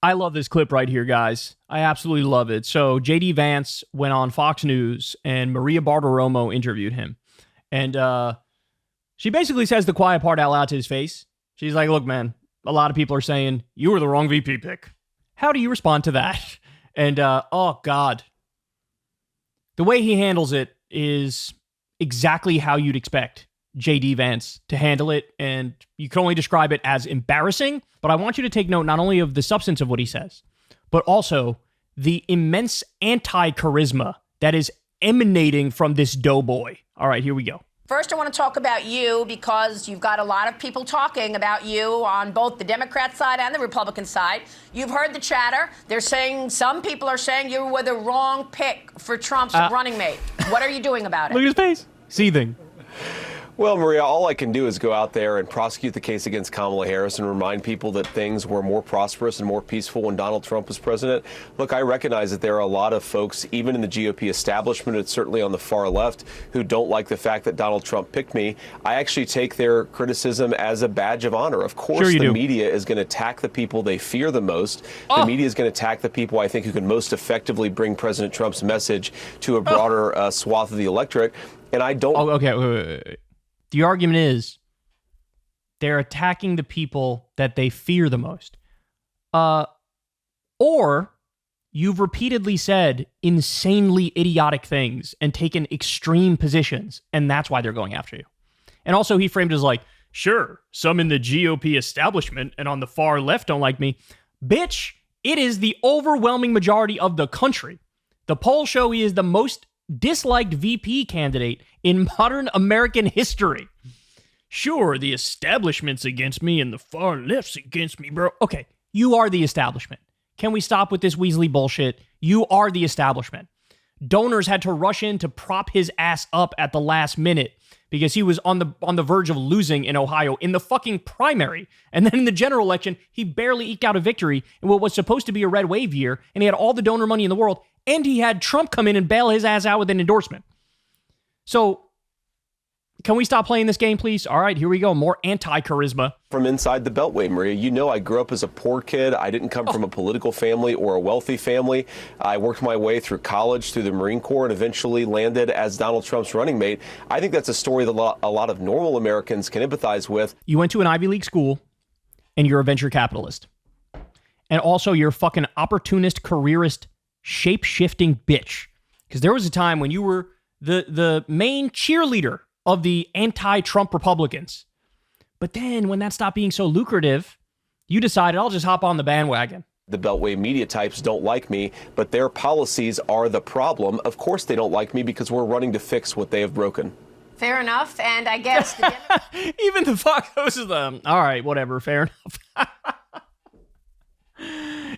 I love this clip right here, guys. I absolutely love it. So J.D. Vance went on Fox News and Maria Bartiromo interviewed him. And she basically says the quiet part out loud to his face. She's like, look, man, a lot of people are saying you were the wrong VP pick. How do you respond to that? And oh, God. The way he handles it is exactly how you'd expect J.D. Vance to handle it, and you can only describe it as embarrassing, but I want you to take note not only of the substance of what he says, but also the immense anti-charisma that is emanating from this doughboy. All right, here we go. First, I want to talk about you because you've got a lot of people talking about you on both the Democrat side and the Republican side. You've heard the chatter. They're saying, some people are saying you were the wrong pick for Trump's running mate. What are you doing about it? Look at his face. Seething. Well, Maria, all I can do is go out there and prosecute the case against Kamala Harris and remind people that things were more prosperous and more peaceful when Donald Trump was president. Look, I recognize that there are a lot of folks, even in the GOP establishment, it's certainly on the far left, who don't like the fact that Donald Trump picked me. I actually take their criticism as a badge of honor. Of course, the media is going to attack the people they fear the most. The media is going to attack the people I think who can most effectively bring President Trump's message to a broader swath of the electorate. And I don't... Okay, wait. The argument is they're attacking the people that they fear the most. Or you've repeatedly said insanely idiotic things and taken extreme positions, and that's why they're going after you. And also he framed it as like, sure, some in the GOP establishment and on the far left don't like me. Bitch, it is the overwhelming majority of the country. The polls show he is the most disliked VP candidate in modern American history. Sure, the establishment's against me and the far left's against me, bro. Okay, you are the establishment. Can we stop with this Weasley bullshit? You are the establishment. Donors had to rush in to prop his ass up at the last minute because he was on the verge of losing in Ohio in the fucking primary. And then in the general election, he barely eked out a victory in what was supposed to be a red wave year, and he had all the donor money in the world, and he had Trump come in and bail his ass out with an endorsement. So, can we stop playing this game, please? All right, here we go. More anti-charisma. From inside the Beltway, Maria. You know I grew up as a poor kid. I didn't come from a political family or a wealthy family. I worked my way through college, through the Marine Corps, and eventually landed as Donald Trump's running mate. I think that's a story that a lot of normal Americans can empathize with. You went to an Ivy League school, and you're a venture capitalist. And also, you're a fucking opportunist, careerist, shape-shifting bitch. Because there was a time when you were the main cheerleader of the anti-Trump Republicans. But then when that stopped being so lucrative, you decided, I'll just hop on the bandwagon. The Beltway media types don't like me, but their policies are the problem. Of course they don't like me because we're running to fix what they have broken. Fair enough, and I guess... Even the Fox host is all right, whatever, fair enough.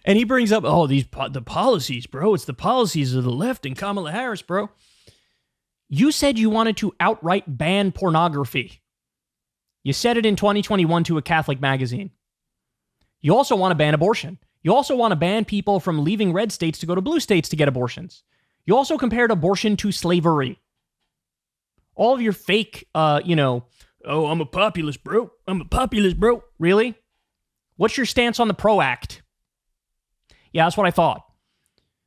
And he brings up, the policies, bro. It's the policies of the left and Kamala Harris, bro. You said you wanted to outright ban pornography. You said it in 2021 to a Catholic magazine. You also want to ban abortion. You also want to ban people from leaving red states to go to blue states to get abortions. You also compared abortion to slavery. All of your fake, I'm a populist, bro. I'm a populist, bro. Really? What's your stance on the PRO Act? Yeah, that's what I thought.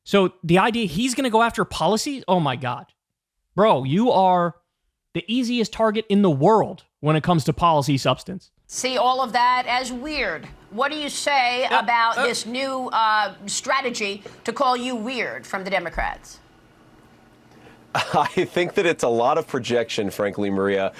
So the idea he's going to go after policy? Oh my God. Bro, you are the easiest target in the world when it comes to policy substance. See all of that as weird. What do you say about this new strategy to call you weird from the Democrats? I think that it's a lot of projection, frankly, Maria,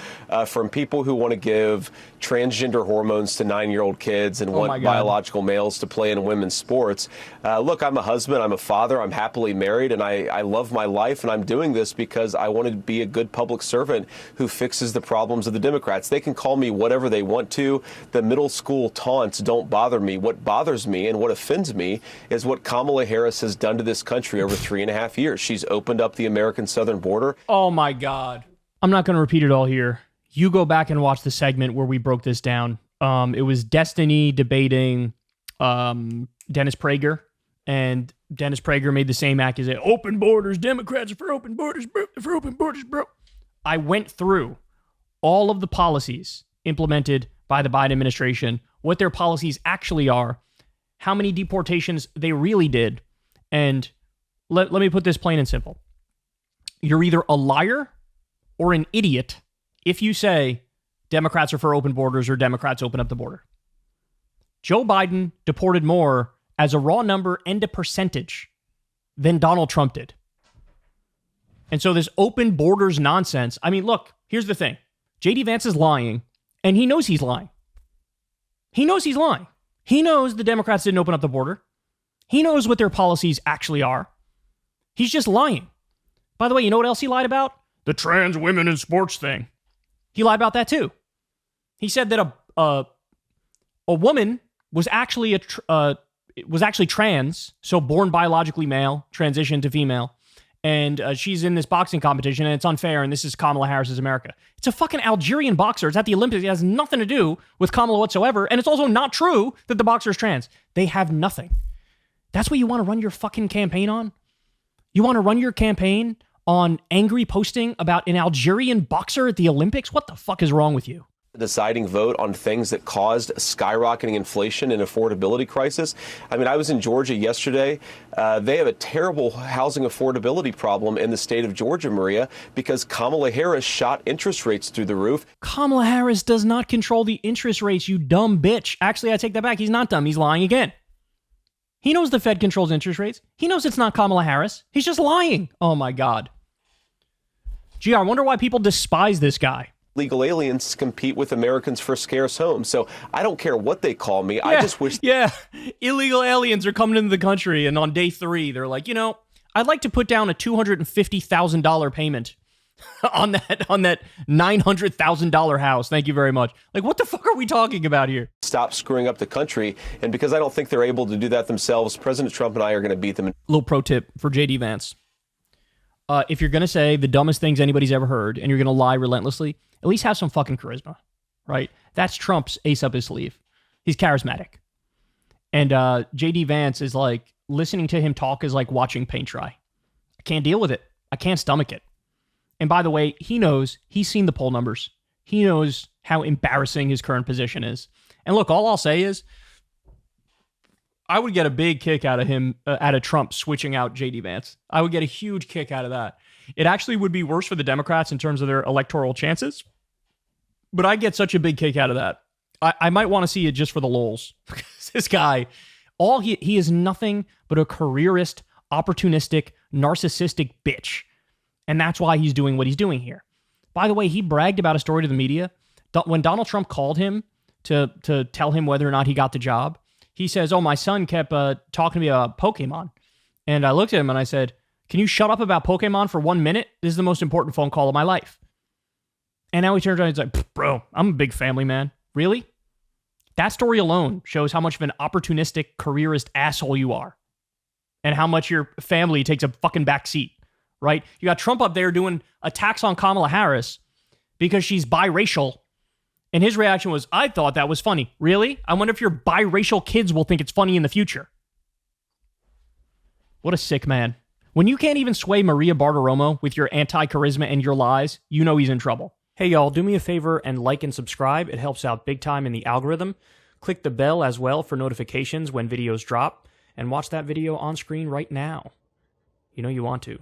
from people who want to give transgender hormones to 9-year-old kids and want biological males to play in women's sports. Look, I'm a husband, I'm a father, I'm happily married, and I love my life, and I'm doing this because I want to be a good public servant who fixes the problems of the Democrats. They can call me whatever they want to. The middle school taunts don't bother me. What bothers me and what offends me is what Kamala Harris has done to this country over 3.5 years. She's opened up the American southern border. Oh my God. I'm not going to repeat it all here. You go back and watch the segment where we broke this down. It was Destiny debating Dennis Prager, and Dennis Prager made the same accusation. Open borders, Democrats are for open borders, bro. For open borders, bro. I went through all of the policies implemented by the Biden administration, what their policies actually are, how many deportations they really did. And let me put this plain and simple. You're either a liar or an idiot if you say Democrats are for open borders or Democrats open up the border. Joe Biden deported more as a raw number and a percentage than Donald Trump did. And so this open borders nonsense, I mean, look, here's the thing. J.D. Vance is lying, and he knows he's lying. He knows he's lying. He knows the Democrats didn't open up the border. He knows what their policies actually are. He's just lying. By the way, you know what else he lied about? The trans women in sports thing. He lied about that too. He said that a woman was actually trans, so born biologically male, transitioned to female, and she's in this boxing competition, and it's unfair, and this is Kamala Harris's America. It's a fucking Algerian boxer. It's at the Olympics. It has nothing to do with Kamala whatsoever, and it's also not true that the boxer is trans. They have nothing. That's what you want to run your fucking campaign on? You want to run your campaign on angry posting about an Algerian boxer at the Olympics? What the fuck is wrong with you? Deciding vote on things that caused skyrocketing inflation and affordability crisis. I mean, I was in Georgia yesterday. They have a terrible housing affordability problem in the state of Georgia, Maria, because Kamala Harris shot interest rates through the roof. Kamala Harris does not control the interest rates, you dumb bitch. Actually, I take that back. He's not dumb. He's lying again. He knows the Fed controls interest rates. He knows it's not Kamala Harris. He's just lying. Oh, my God. Gee, I wonder why people despise this guy. Illegal aliens compete with Americans for scarce homes. So I don't care what they call me. I just wish. Yeah, illegal aliens are coming into the country, and on day 3, they're like, I'd like to put down a $250,000 payment on that $900,000 house. Thank you very much. Like, what the fuck are we talking about here? Stop screwing up the country. And because I don't think they're able to do that themselves, President Trump and I are going to beat them. Little pro tip for J.D. Vance. If you're going to say the dumbest things anybody's ever heard and you're going to lie relentlessly, at least have some fucking charisma, right? That's Trump's ace up his sleeve. He's charismatic. And J.D. Vance is like, listening to him talk is like watching paint dry. I can't deal with it. I can't stomach it. And by the way, he knows, he's seen the poll numbers. He knows how embarrassing his current position is. And look, all I'll say is, I would get a big kick out of him, out of Trump switching out J.D. Vance. I would get a huge kick out of that. It actually would be worse for the Democrats in terms of their electoral chances. But I get such a big kick out of that. I might want to see it just for the lols. This guy, he is nothing but a careerist, opportunistic, narcissistic bitch. And that's why he's doing what he's doing here. By the way, he bragged about a story to the media. When Donald Trump called him to tell him whether or not he got the job, he says, my son kept talking to me about Pokemon. And I looked at him and I said, can you shut up about Pokemon for 1 minute? This is the most important phone call of my life. And now he turns around and he's like, bro, I'm a big family man. Really? That story alone shows how much of an opportunistic, careerist asshole you are. And how much your family takes a fucking back seat, right? You got Trump up there doing attacks on Kamala Harris because she's biracial. And his reaction was, I thought that was funny. Really? I wonder if your biracial kids will think it's funny in the future. What a sick man. When you can't even sway Maria Bartiromo with your anti-charisma and your lies, you know he's in trouble. Hey y'all, do me a favor and like and subscribe. It helps out big time in the algorithm. Click the bell as well for notifications when videos drop. And watch that video on screen right now. You know you want to.